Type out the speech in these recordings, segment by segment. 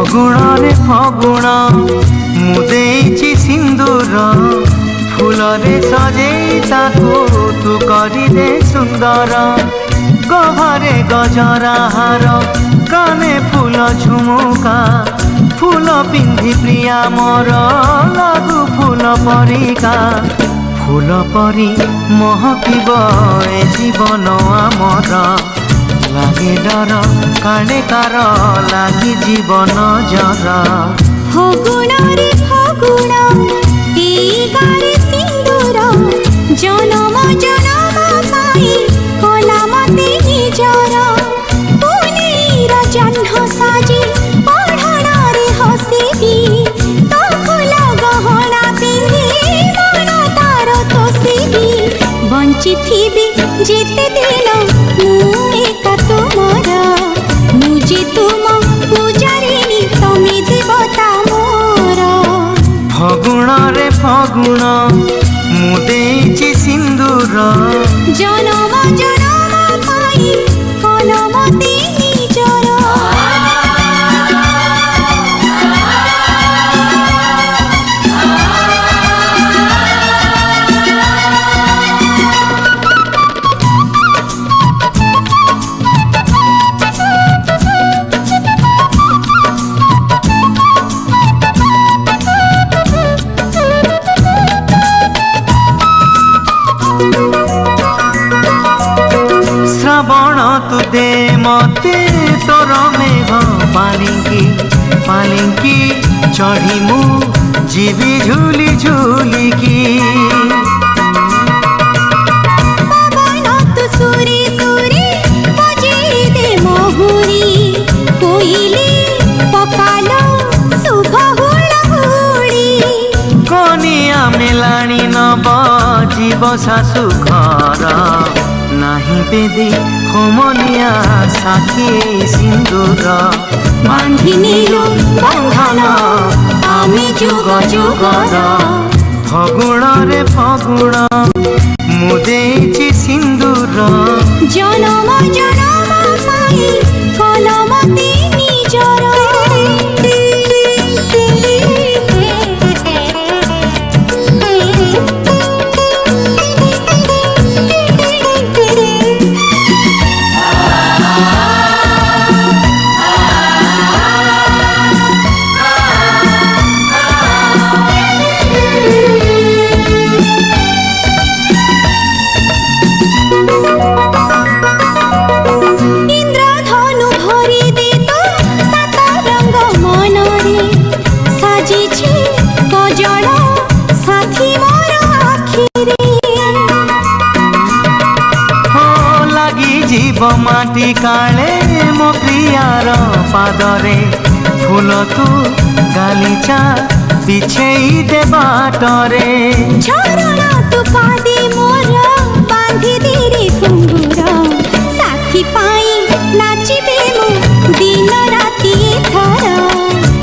ଫଗୁଣରେ ଫଗୁଣ ମୁଁ ଦେଇଛି ସିନ୍ଦୁର ଫୁଲରେ ସଜେଇ ତାକୁ ତୁ କରିଦେ ସୁନ୍ଦର ଗହରେ ଗଜରା ହାର କାନେ ଫୁଲ ଝୁମୁକା ଫୁଲ ପିନ୍ଧି ପ୍ରିୟା ମୋର ଲାଗୁ ଫୁଲ ପରିକା ଫୁଲ ପରି ମହକିବ ଏ ଜୀବନ ଆମର লাগে ডর কানে কার লাগি জীবন জর ফগুণরে ফগুণ এই গারে সিন্দুর জনম জনম পাই কলা মতে নিজর পুনেইর জহ্ন সাজি পঢ়ণরে হসিবি তো ফুল গহনা পিন্ধি মন তার তোষিবি বঞ্চিথিবি যেতে দিন মু একা তোমার মুঝে তুম পূজারিণী তুমি দেবতা মোর ফগুণরে ফগুণ মু দেইছি সিন্দুর জনম জনম পাই কলমতে নিজর শ্রাবণ তু দে মতে তোর মেঘ পালিঙ্কি চढ़ी মু ଯିବି ঝুলি ঝুলিকি পবন তু সুরে সুরে বজেই দে মহুরি কোইলি পকালো শুভ হুড়হুড়ি কনিয়া মেলাণী নব জীব শাশু ঘর নাহি বেদি হোমনিয়া সাথী সিন্দুর বান্ধি নিলু বন্ধন আমি যুগ যুগর ফগুণরে ফগুণ মু দেইছি সিন্দুর জনম জনম পাই কলমতে নিজর ইন্দ্রধনু ভরি দে তো সাত রঙ্গ মনরে সাজিছে কজল সাথী মোর আখিরে লাগি জীব মাটি কালে মো প্রিয়ার পাদরে ফুল তু গালিচা বিছেই দে বাটরে ঝরণ তু পাদে মোর বাঁধি দিরে ঘুঙ্গুর সাথী পাই নাচিবে মু দিন রাতি এথর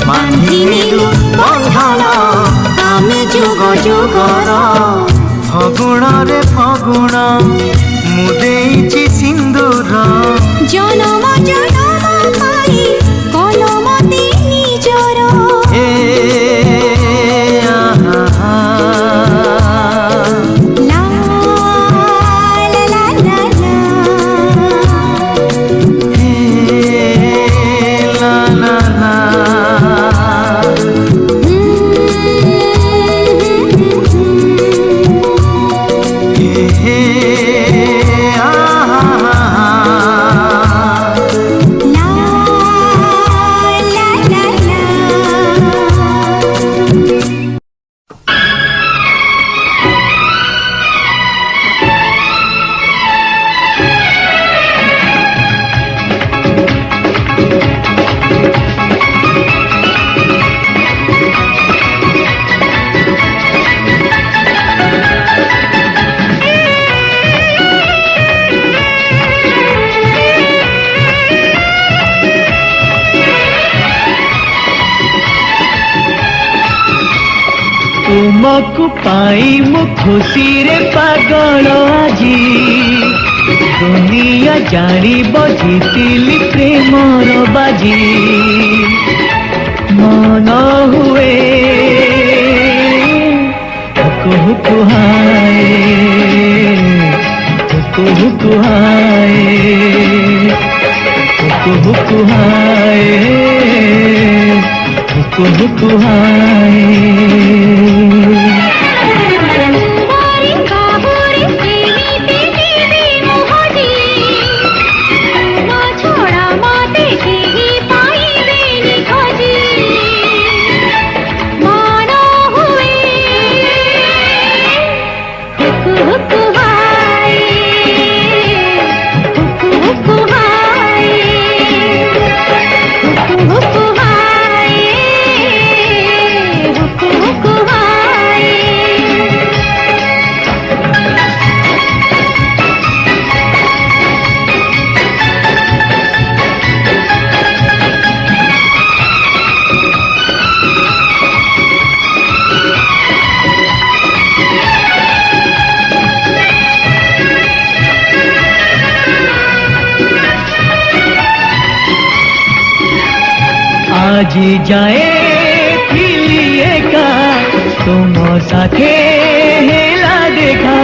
বাঁধি নিলু বন্ধন আমি যুগ যুগর ফগুণরে ফগুণ মু দেইছি সিন্দুর জনম জনম পাই কলমতে নিজর এ আহা লা লা লা লা লা হে লা লা লা হে আহা तुमको पाई मु खुशी रे पागल आजी दुनिया जानी बजितिली प्रेमर बाजी मन हुए हुकु हुकु हाय हुकु हुकु हाय हुकु हुकु हाय हुकु हुकु हाय आज जाए फिलिए का तुम साथे हेला देखा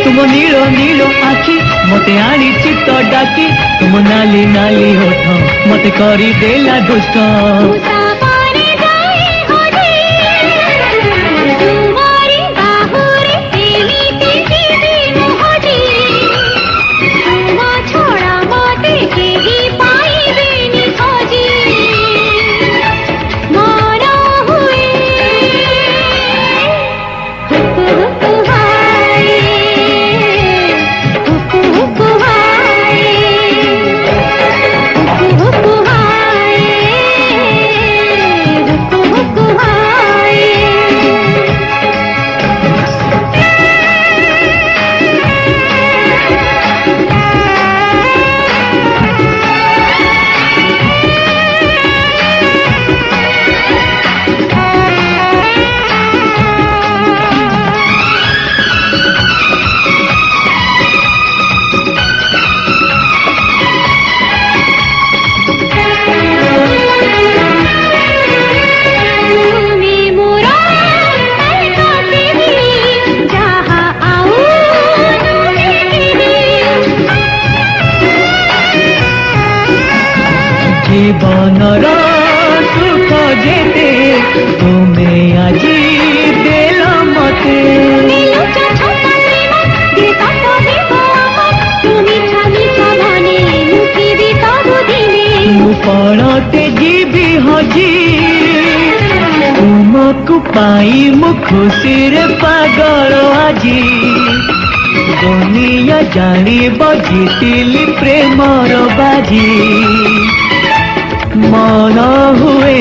तुम नील नील आखि मते आनी चित्त डाकी तुम नाली नाली होठ मते करी देला दुष्ट जीवनर सुख जेते तुम्हें आजी देल मते पड़ते जीवी हजी तुमको पाई मु खुशी रे पागल आजी दुनिया जानी बजितिली प्रेमर बाजी मन हुए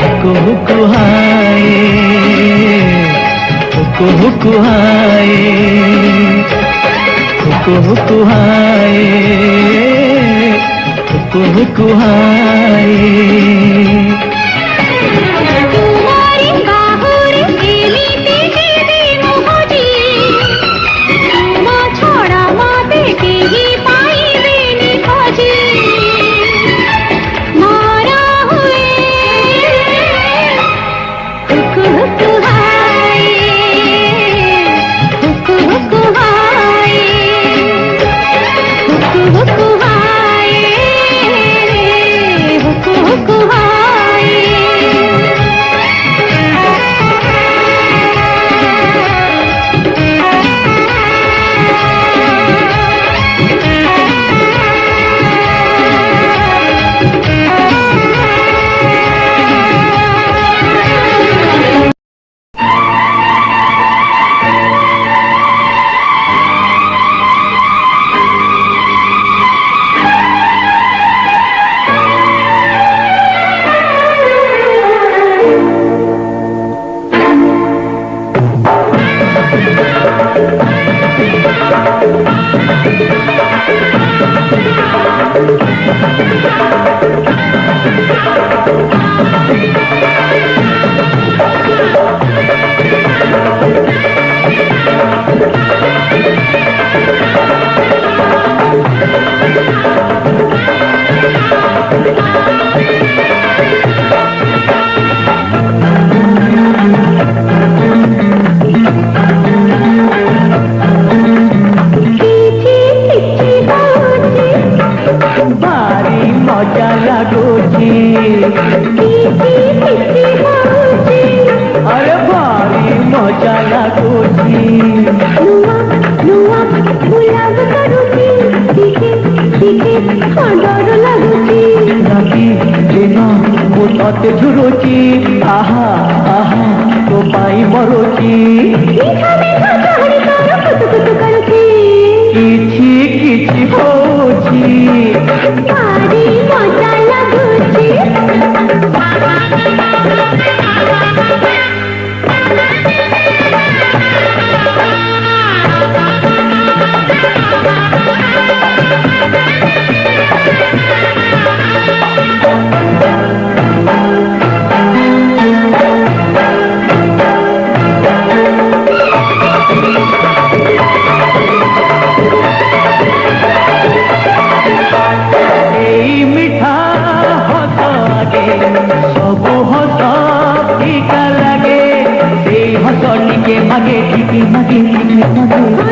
हुकु हुकु हाय हुकु हुकु हाय हुकु हुकु हाय हुकु हुकु हाय। ଲାଗୁଛି ନୂଆ ନୂଆ ଗୁଲାବ କରୁଛି ଟିକେ ଟିକେ ଡର ଲାଗୁଛି ରାତି ଦିନ ମୁଁ ତତେ ଝୁରୁଛି ଆହା ଆହା ତୋ ପାଇଁ ମରୁଛି ମିଠା ମିଠା ଚାହାଣି ତୋର କୁତୁ କରୁଛି କିଛି କିଛି ହଉଛି ଭାରି ମଜା ଲାଗୁଛି এই মিঠা হস আগে সবু হস ফিকা লাগে সেই হস টিকে মাগে টিকে মাগে টিকে মাগে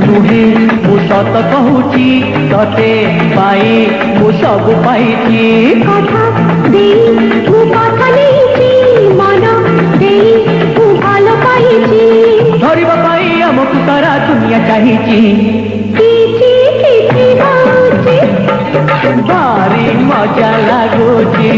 নুহে ମୁଁ ସତ କହୁଛି ତତେ ପାଇ ମୁଁ ସବୁ ପାଇଛି কথা দেই ମୁଁ কথা ନେଇଛି ମନ ଦେଇ ମୁଁ ଭଲ ପାଇଛି ଧରିବା ପାଇଁ ଆମକୁ ସାରା ଦୁନିଆ ଚାହିଁଛି କିଛି କିଛି ହଉଛି ଭାରି ମଜା ଲାଗୁଛି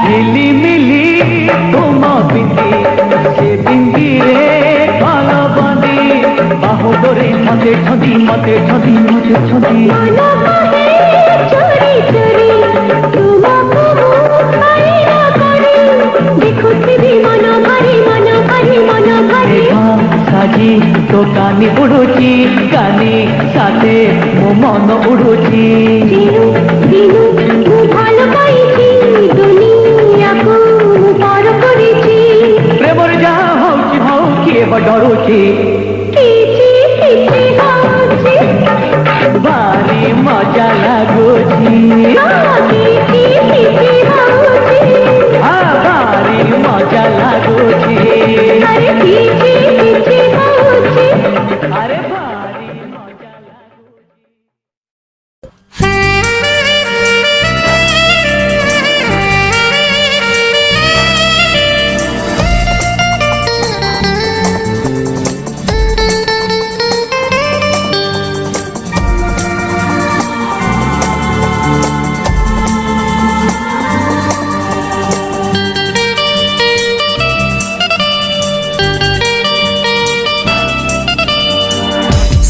ঝিলিমিলি তুম বিন্দি সে বিন্দিরে ভাল বন্দি বাহুদরে মতে ছদি মতে ছদি মতে ছদি মন কহে চোরি চোরি তোমাকে ମୁଁ ଖାଇବା କରି ଦେଖୁଥିବି ମନ ଭାରି ଭାରି সাজি তো কানি উড়ুছি কানি সাথে মো মন উড়ুছি দিনু দিনু ମୁଁ ଭଲ ପାଇଛି ଦୁନିଆକୁ ମୁଁ ପର କରିଛି প্রেমরে যাহা হଉଛି হଉ কিଏ ବା ଡରୁଛି କିଛି କିଛି ହଉଛି ভারি মজা লাগুছি କିଛି କିଛି ହଉଛି ভারি মজা লাগুছি আরে କିଛି କିଛି ହଉଛି আরে ভারি মজা লাগুছি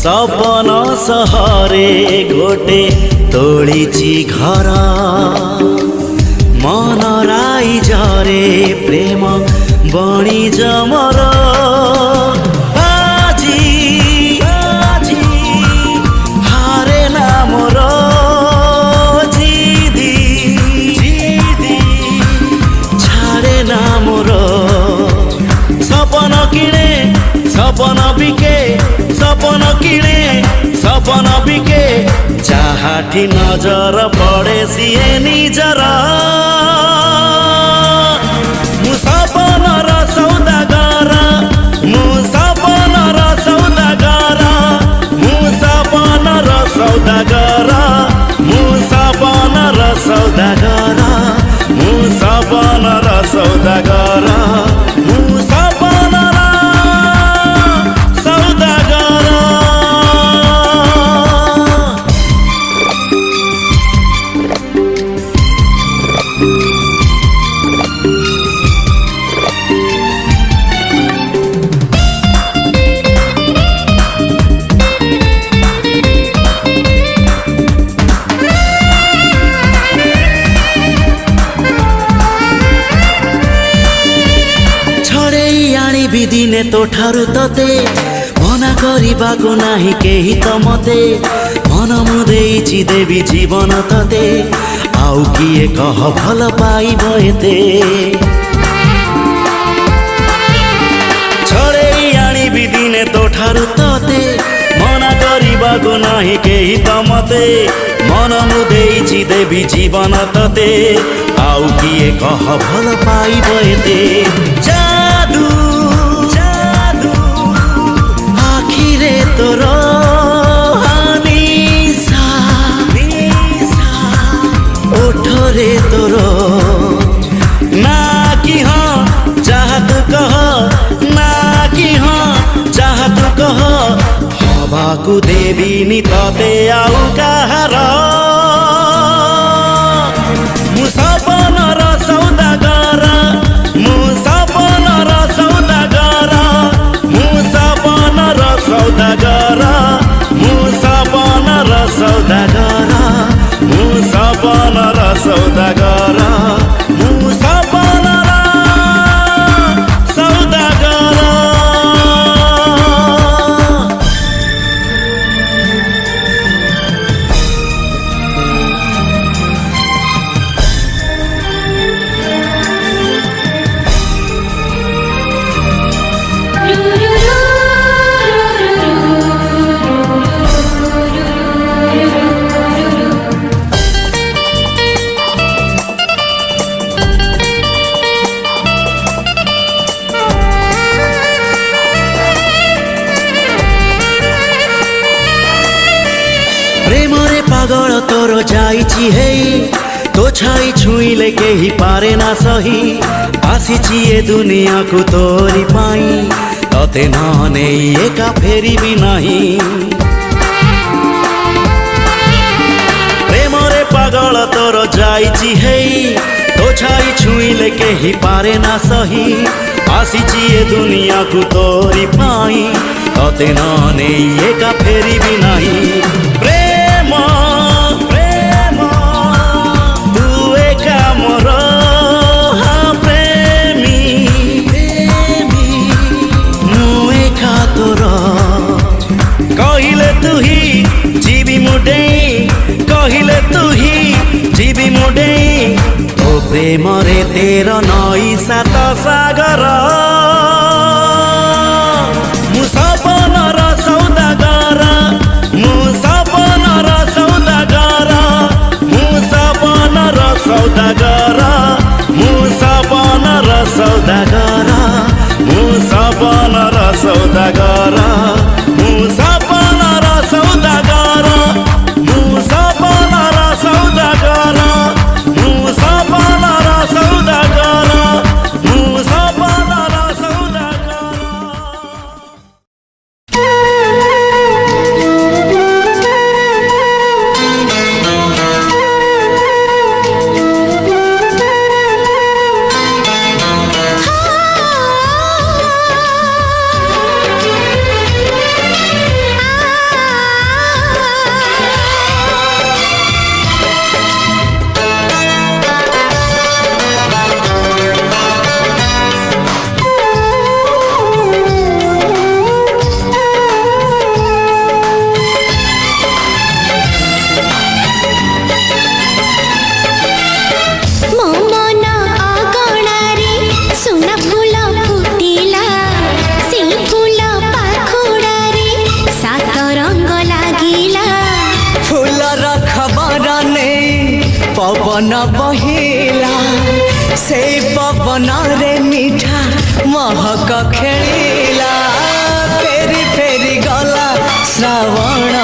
सपन सहरे गोटे तोलिछि घर मन राई झरे प्रेम बणी जमर आजी आजी हारे ना मोर जिदी जिदी छाड़े ना मोर सपन किणे सपन बिके सपन किणे सपन बिके जाहाठी नजर पड़े सिए निजर मु सपनर सौदागर मु सपनर सौदागर मु सपनर सौदागर मु सपनर सौदागर मु सपनर सौदागर मु सपनर सौदागर तो ठारू तते मना करबाको नाही केही त मते मन मु देइछि देवी जीवन तते आउ किए कह भल पाइब एते छड़ेई आनिबि दिने तो ठारू तते मना करबाको नाही केही त मते मन मु देइछि देवी जीवन तते आउ किए कह भल पाइब एते जादू जादू आखिरे तोर निशा निशा ओठरे तोर ना कि हाँ चाह तू कह ना कि हाँ चाह तू कह हवाकू देविनी तते आउ काहार मु सपनर सौदागर मु सपनर सौदागर मु सपनर सौदागर मु सपनर सौदागर मु सपनर सौदागर मु सपनर सौदागर प्रेमरे पागल तोर जाइछि हे तो छाई छुईले केही पारे ना सही आसिछि ए दुनिया को तोरी पाई तते न नेई एका फेरिबि नाही प्रेमरे पागल तोर जाइछि हे तो छाई छुईले केही पारे ना सही आसिछि ए दुनिया को तोरी पाई तते न नेई एका फेरिबि नाही प्रेम प्रेम तू एका मोर हाँ प्रेमी प्रेमी मु एका तोर कहिले तू ही जीवी मुडेई कहिले तू ही जीवी मुडेई तो प्रेम रे तेर नई सात सागर मु सपनर सौदागर मु सपनर सौदागर मु सपनर सौदागर मु सपनर सौदागर मु सपनर सौदागर मु सपनर सौदागर मु सपनर सौदागर मु सपनर सौदागर मु सपनर सौदागर पवन बहिला से पवन रे मीठा महक खेलिला फेरी फेरी गला श्रावण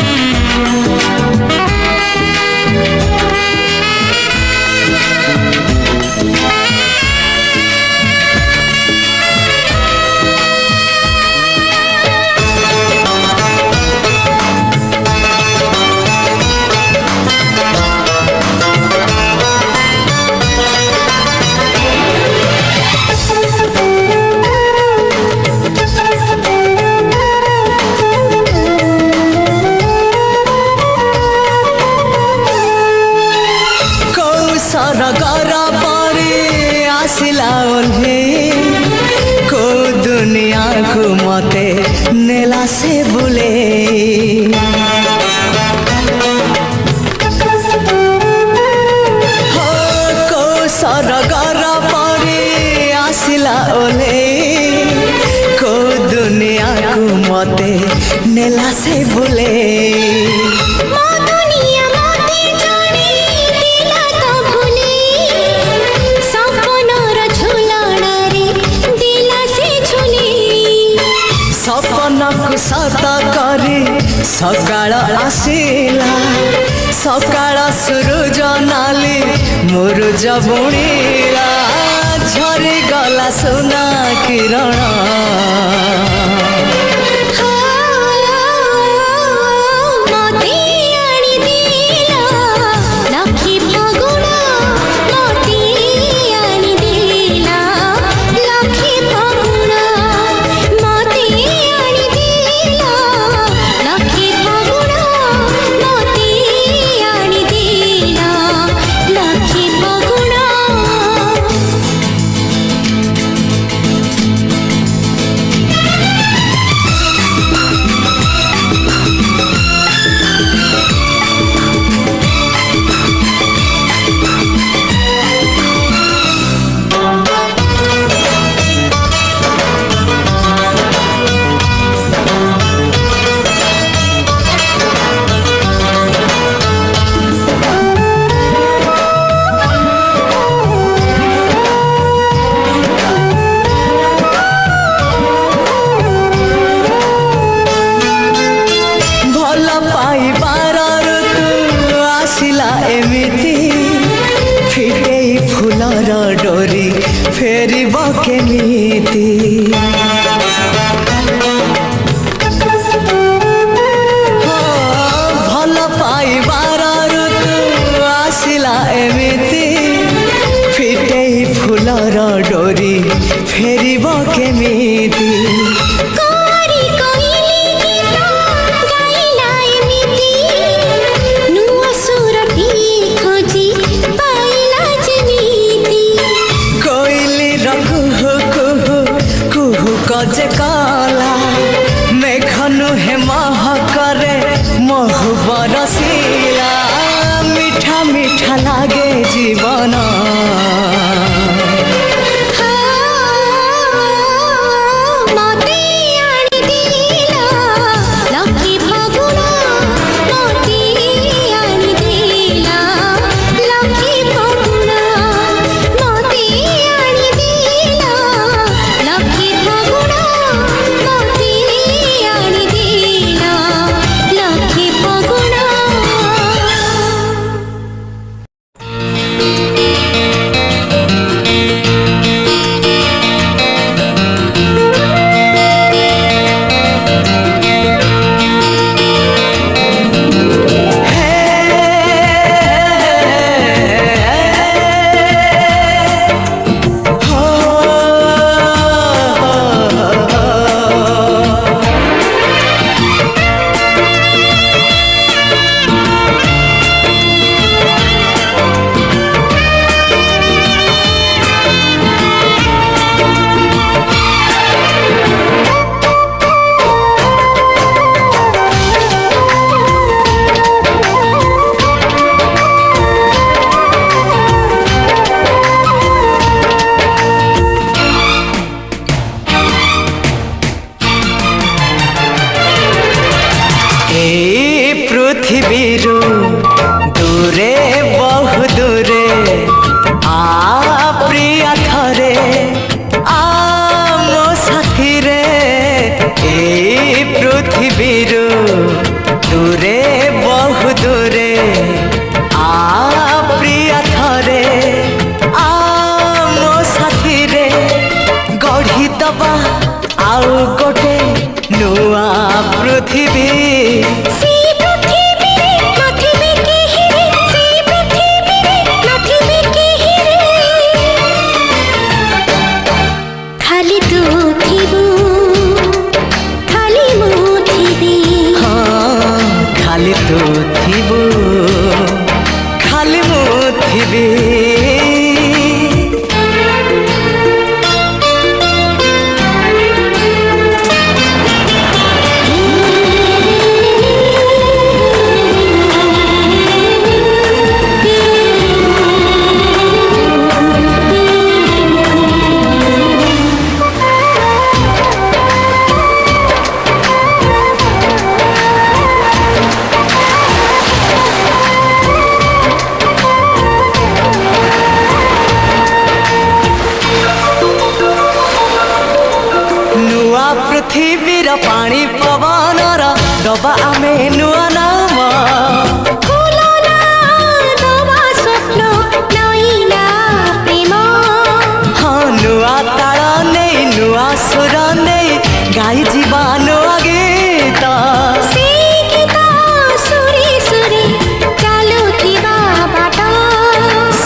Love नेला से बुले हो को सरगर परी आसिला ओले को दुनिया को मते नेला से बुले सत करी सकाळ आसिला सकाळ सूरज नाली मुरुज बुणीला झरी गला सुना किरण डोरी फेरी केमिति भल पाइबार ऋतु आसिला एमिति फिटे फुलर डोरी फेरी केमिति जे काला मेघनु हे महकरे महु बरसीला मीठा मीठा लागे जीवन पृथ्वीरु दूरे बहु दूरे प्रिय थरे मो साथी रे ए पृथ्वीरु दूरे बहु दूरे प्रिय थरे मो साथी रे गढ़ी दबा आउ गोटे नुआ पृथ्वी खाली तू थिबू खाली मु थिबी ভাবে নুয়া নাম খুলো না তোমা স্বপ্ন নইলা প্রেম হ্যাঁ নুয়া তাল নেই নুয়া সুর নেই গাই যা নুয়া গীত সেই গীত সুরে সুরে চালুଥିବା ବାଟ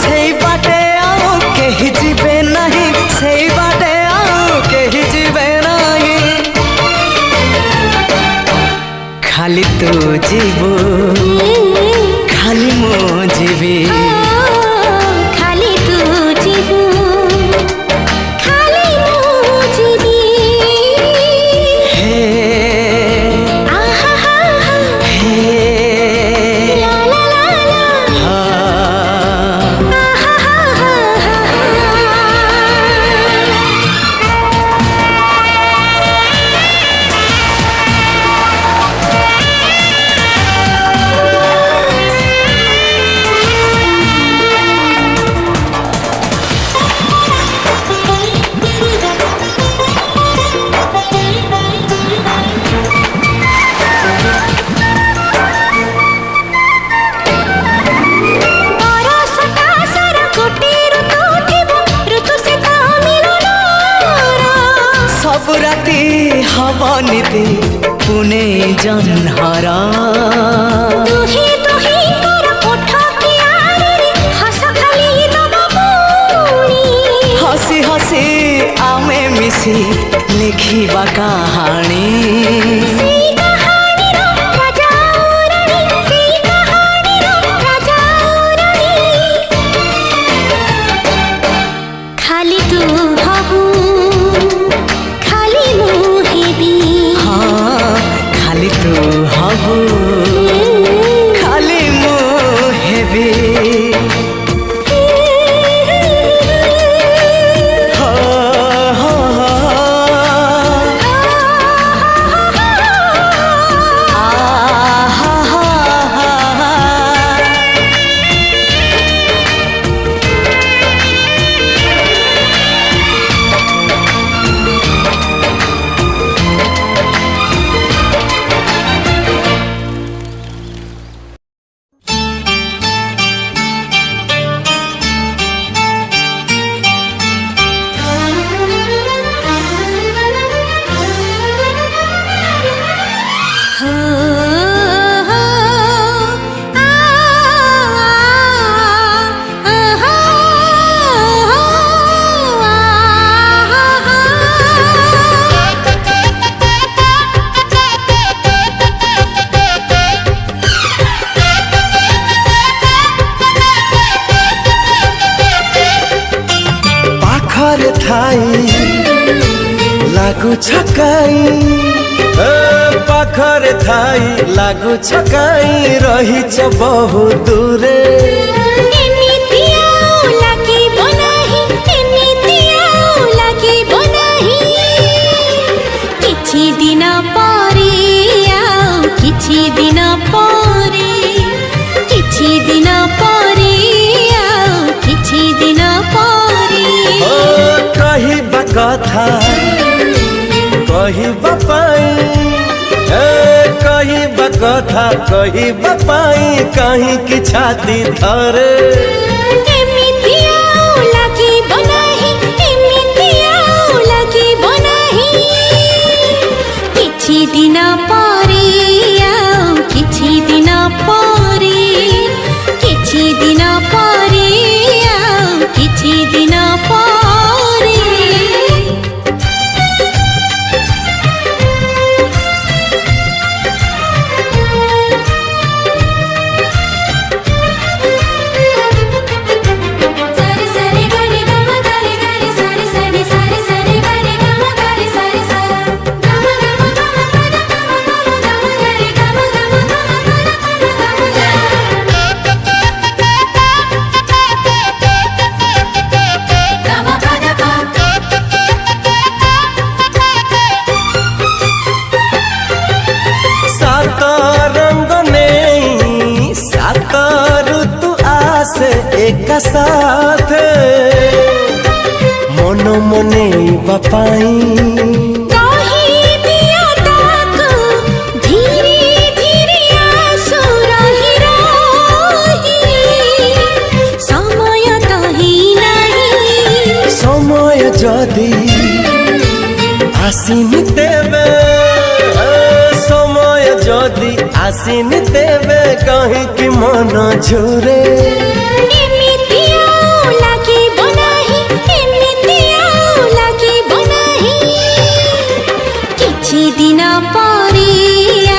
সেই বাটে আও কেহি ଯିବେ ନାହିଁ সেই বাটে আও কেহি ଯିବେ ନାହିଁ খালি তু ଯିବୁ খালি ମୁଁ ଯିବି খালি তু ଯିବୁ খালি ମୁଁ ଯିବି হে আহা হা হা হে লা লা লা লা হা আহা হা হা হা ବରଷଟା ସାରା ଗୋଟେ ଋତୁ ଥିବ ଋତୁ ସହିତ ମିଳନର ସବୁ ରାତି ହବ ନିତି ପୁନେ ଜହ୍ନର ଦୁହି ଦୁହିଙ୍କର ଓଠ କିଆରିରେ ହସ ଖାଲି ଦବ ପୁଣି ହସି ହସି ଆମେ ମିଶି ଲେଖିବା କାହାଣୀ ସେଇ କାହାଣୀର ରାଜା ଓ ରାଣୀ ସେଇ କାହାଣୀର ରାଜା ଓ ରାଣୀ ଖାଲି ତୁ ହବୁ ଖାଲି ମୁଁ ହେବି ହଁ ଖାଲି ତୁ ହବୁ ଖାଲି ମୁଁ ହେବି ହୋ, ହୋ, ହୋ। আহা, হা, হা, হা। हो हो आ आ ପାଖରେ ଥାଇ ଲାଗୁ ଛକାଇ ପାଖରେ ଥାଇ ଲାଗୁ ଛକାଇ ରହିଛ ବହୁ ଦୂରେ ଏମିତି ଆଉ ଲାଗିବ ନାହିଁ ଏମିତି ଆଉ ଲାଗିବ ନାହିଁ କିଛି ଦିନ ପରେ ଆଉ କିଛି ଦିନ ପରେ କିଛି ଦିନ ପରେ ଆଉ କିଛି ଦିନ ପରେ ଓ କହିବା କଥା କହିବା ପାଇଁ କହିବା କଥା କହିବା ପାଇଁ କାହିଁକି ଛାତି ଥରେ ଏମିତି ଆଉ ଲାଗିବ ନାହିଁ ଏମିତି ଆଉ ଲାଗିବ ନାହିଁ କିଛି ଦିନ ପରେ ଆଉ କିଛି ଦିନ ପରେ କିଛି ଦିନ ପରେ ଆଉ କିଛି ଦିନ ପରେ సరి సరి గరి గమ గరి గరి సరి సరి సరి సరి గరి గమ గరి సరి సరి గమ గమ గమ పద గమ గమ గరి గమ గమ గమ పద గమ పద सात रंग नहीं सात ऋतु आसे एक साथ मन मने बापाई कही दिया ताको धीरे धीरे আসিনি দেবে সময় যদি আসিনি দেবে কাহিকি মন ঝুরে ଏମିତି ଆଉ ଲାଗିବ ନାହିଁ ଏମିତି ଆଉ ଲାଗିବ ନାହିଁ କିଛି ଦିନ ପରେ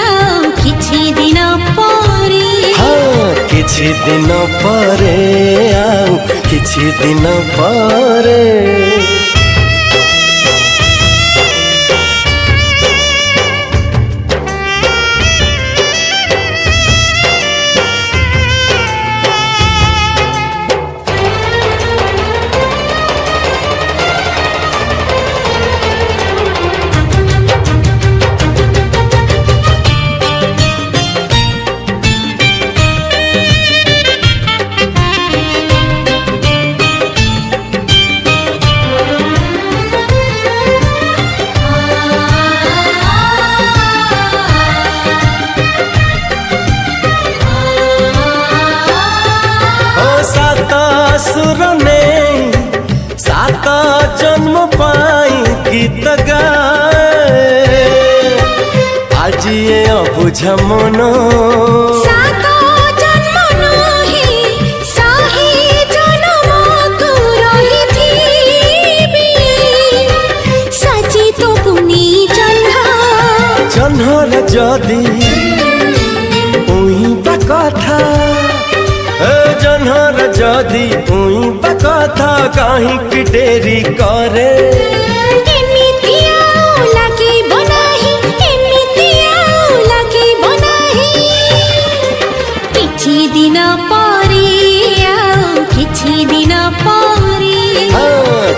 ଆଉ କିଛି ଦିନ ପରେ হ্যাঁ কিছু দিন পরে আউ কিছু দিন পরে सुर ने सात जन्म पाई गीत गाए आज ये अबुझ मन सात जन्म नही सही जन्मକୁ ରହିଥିବି ସଜିତ ପୁଣି जन्हर जदि उइबा कथा जन्हर जदि उइबा कथा काहिंकि डेरी करे ଏମିତି ଆଉ ଲାଗିବ ନାହିଁ ଏମିତି ଆଉ ଲାଗିବ ନାହିଁ କିଛି ଦିନ ପରେ ଆଉ କିଛି ଦିନ ପରେ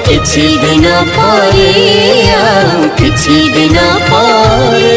କିଛି ଦିନ ପରେ ଆଉ କିଛି ଦିନ ପରେ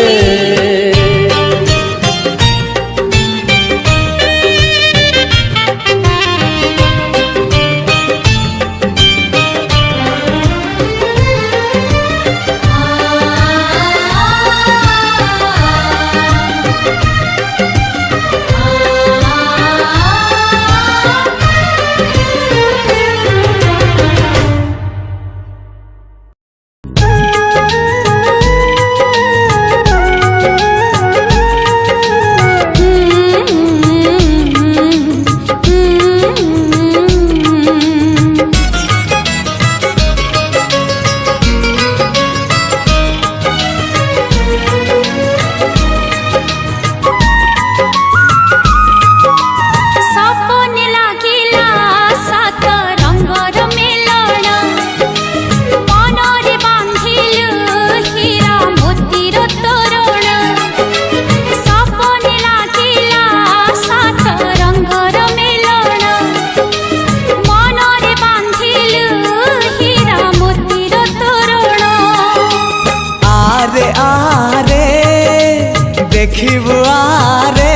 ଦେଖିବୁ ଆରେ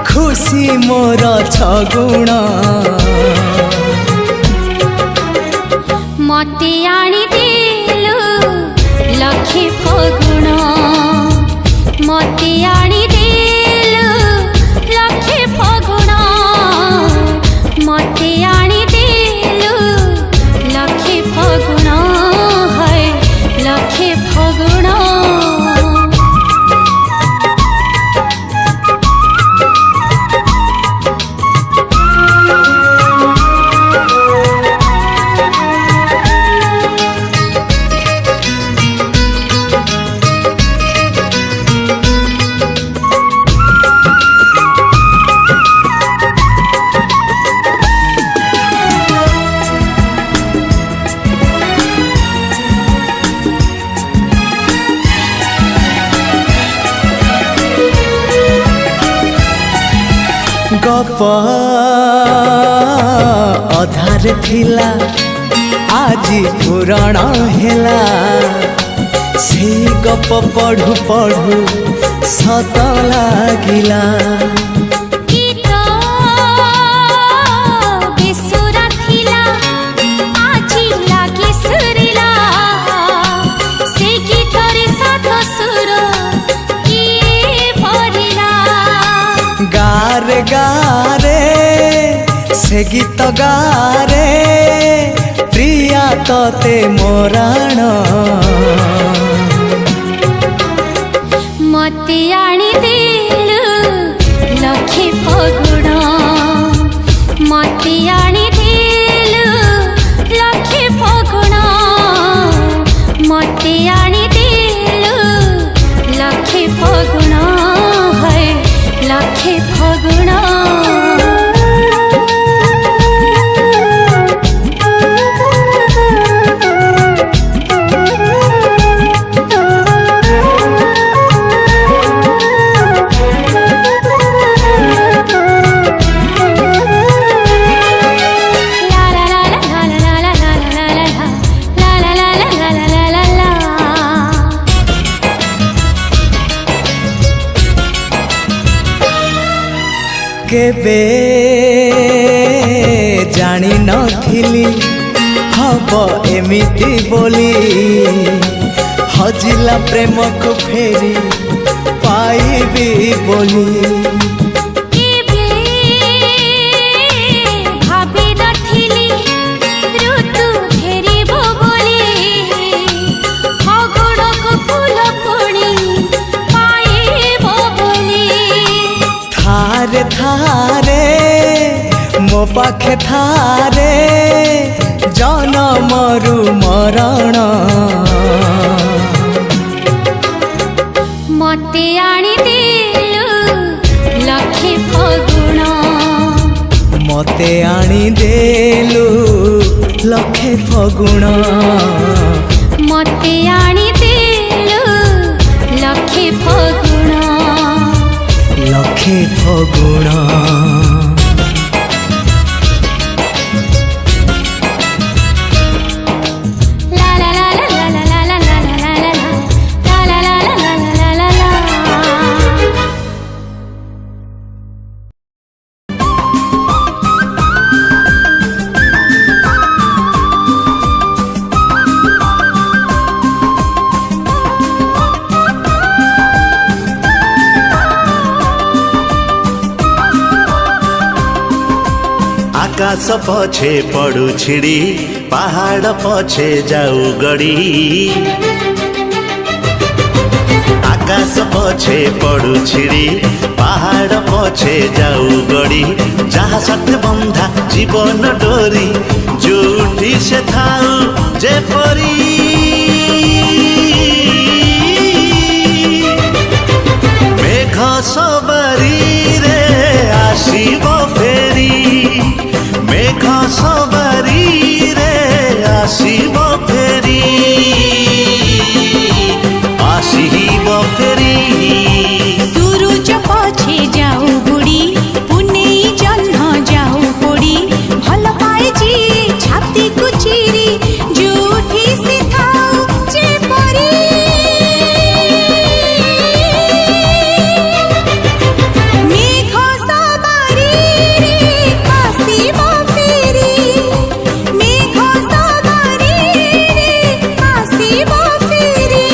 ଖୁସି ମୋର ଛଗୁଣ ମତେ ଆଣିଦେଲୁ ଲକ୍ଷେ ଫଗୁଣ ମତେ ଆଣିଦେଲୁ ଲକ୍ଷେ ଫଗୁଣ ମତେ ଆଣିଦେଲୁ ଲକ୍ଷେ ଫଗୁଣ ହେ ଲକ୍ଷେ ଫଗୁଣ गप अधारे थिला आजी पुराण हेला से गप पढ़ु पढ़ु सत लागिला गारे से गीत गारे प्रिया तोते मोराण मते आनी देलु लखे फगुण मते आनी देलु लखे फगुण मते आनी देलु लखे फगुण है लखे फगुण केबे जानी नथिली हब एमिति बोली हजिला प्रेम को फेरी पाइबी बोली थारे मो पाखे थारे जनमरु मरण मते आनी देलु लखे फगुण मते आनी देलु लखे फगुण मते आनी देलु लखे फगुण लखे फगुण आकाश पछे पड़ू छिड़ी पहाड़ पछे जाऊ गड़ी आकाश पछे पड़ू छिड़ी पहाड़ पछे जाऊ गड़ी जहाँ साथे बंधा जीवन डोरी जोठी से थाऊ जे परी मेघ सबरी रे आसीब फेरी मेघ सबरी रे आसीब फेरी आसीब फेरी सूरज पछे जाऊ बुड़ी पुने जन्ह जाऊ पड़ी भल पाए जी छाती को चिरी जोठी से थाऊ जे परी मेघ सबरी रे आसीब फेरी मेघ सबरी रे आसीब फेरी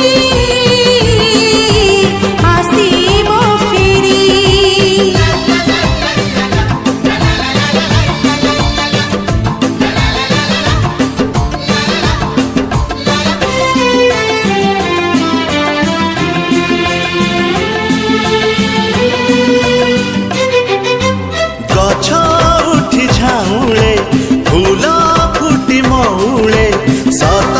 आसीब फेरी गछ उठी झाउले फूल फुटी मौले सत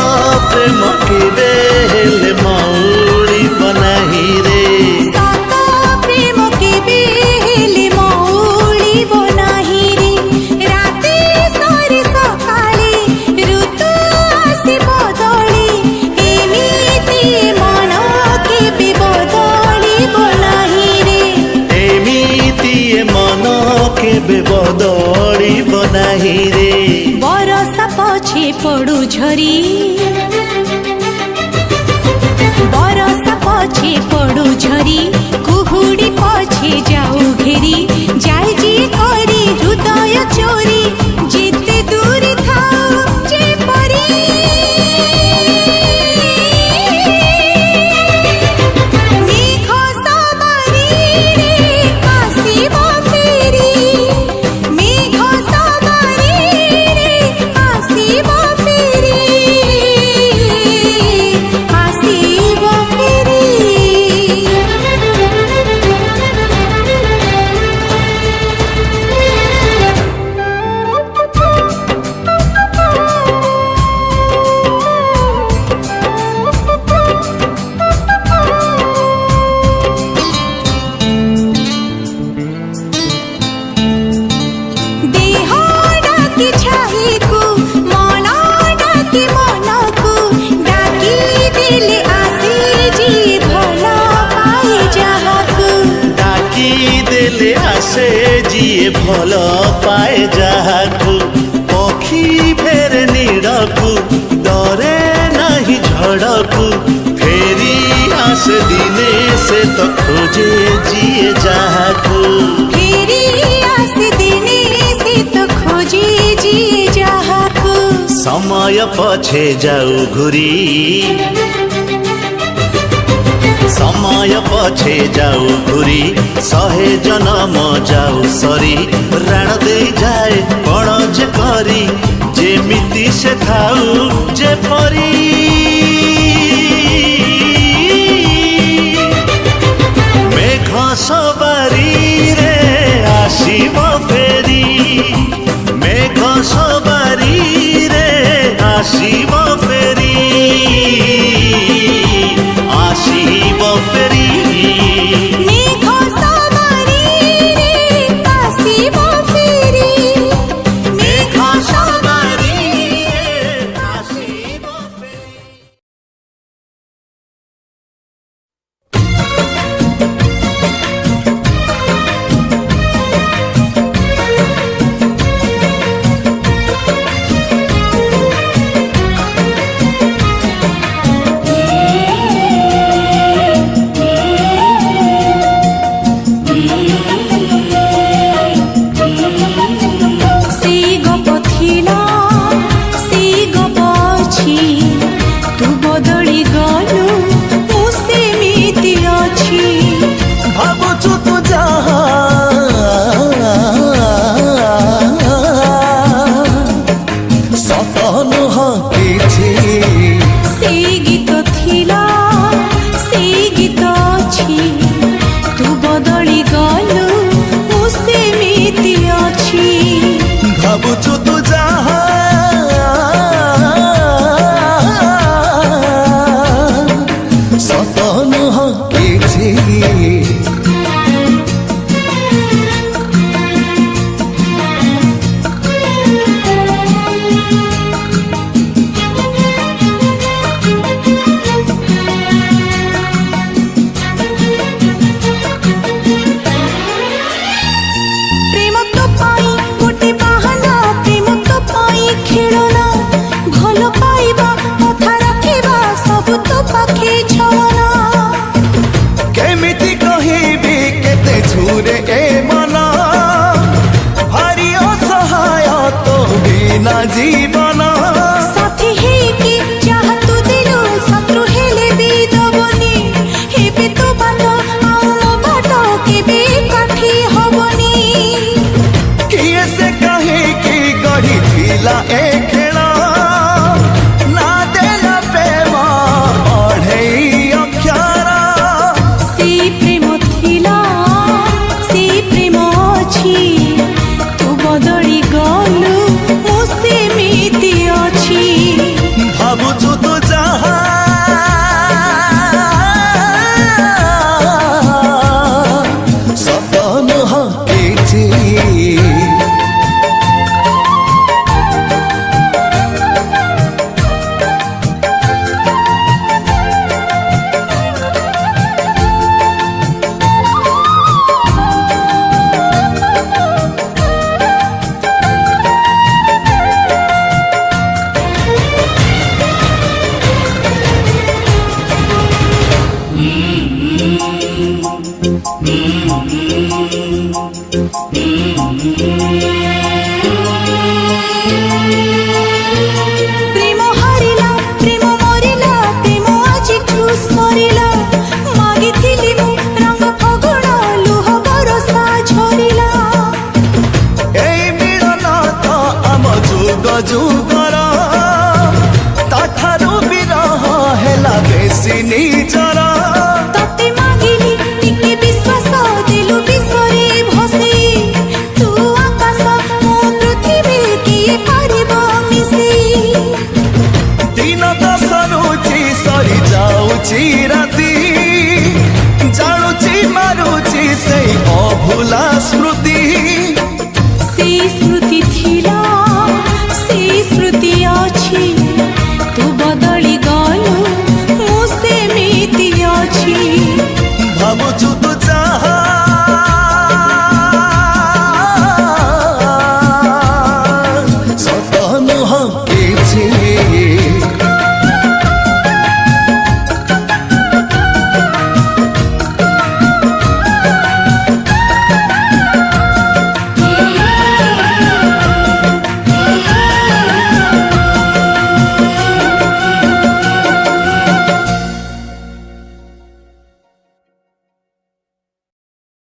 प्रेम केबे हेले मौली बनाही रे सत प्रेम केबे हेले मौलिब नाही रे राति सरी सकाळे ऋतु आसी बदली एमिति मन केबे बदलिब नाही रे एमिति मन केबे बदलिब नाही रे बरसा पछे पड़ू झरी बरसा पछे पड़ू झरी कुहुड़ी पछे जाऊ घेरी जाय जी करी हृदय चोरी जेते दूरी थाऊ जे परी मेघ सबरी रे आसीब फेरी मेघ सबरी रे आसीब फेरी ଦେଲେ ଆସେ ଯିଏ ଭଲ ପାଏ ଯାହାକୁ ପକ୍ଷୀ ଫେରେ ନୀଡ଼କୁ ଡରେ ନାହିଁ ଝଡ଼କୁ ଫେରି ଆସେ ଦିନେ ସେ ତ ଖୋଜେ ଯିଏ ଯାହାକୁ फेरी आसे दिने से तो खोजे जिए जहाको समय पछे जाऊ घुरी समय पछे जाऊ घुरी शहे जनम जाऊ सरी राण दे जाए कण जे करी जेमिति से थाऊ जे परी मेघ सवारी रे आशिब फेरी मेघ सवारी रे आशिब फेरी आशिब फेरी मेघ सवारी रे आसिब फेरी मेघ सवारी रे आशिब फेरी ସେଇ ଗପ ଥିଲା ସେଇ ଗପ ଅଛି ତୁ ବଦଳି ଗଲୁ ମୁଁ ସେମିତି ଅଛି ଭାବୁଛୁ ତୁ ଯାହା ସତ ନୁହଁ କିଛି ସେଇ ଗୀତ ଥିଲା ସେଇ ଗୀତ ଅଛି ତୁ ବଦଳି ଗଲୁ ମୁଁ ସେମିତି ଅଛି ଭାବୁଛୁ ତୁ ଯାହା ସତ ନୁହଁ କିଛି ପ୍ରେମ ତୋ ପାଇଁ ଗୋଟେ ବାହାନା ପ୍ରେମ ତୋ ପାଇଁ ଖେଳନା ଭଲ ପାଇବା କଥା ରଖିବା ସବୁ ତୋ ପାଖେ ଛଳନା କେମିତି କହିବି କେତେ ଝୁରେ ଏ ମନ ଭାରି ଅସହାୟ ତୋ ବିନା ଜୀବନ ସାଥୀ ହେଇକି ଯାହା ତୁ ଦେଲୁ ଶତ୍ରୁ ହେଲେ ବି ଦବନି ଏବେ ତୋ ବାଟ ଆଉ ମୋ ବାଟ କେବେ କାଠି ହବନି କିଏ ସେ କାହିଁକି ଗଢ଼ିଥିଲା ଏ ଖେଳ ନା ଦେଲା ପ୍ରେମ ଅଢ଼େଇ ଅକ୍ଷର ସେଇ ପ୍ରେମ ଥିଲା ସେଇ ପ୍ରେମ ଅଛି ତୁ ବଦଳି ଗଲୁ ମୁଁ ସେମିତି ଅଛି ଭାବୁଛୁ ତୁ ଯାହା ସତ ନୁହଁ କିଛି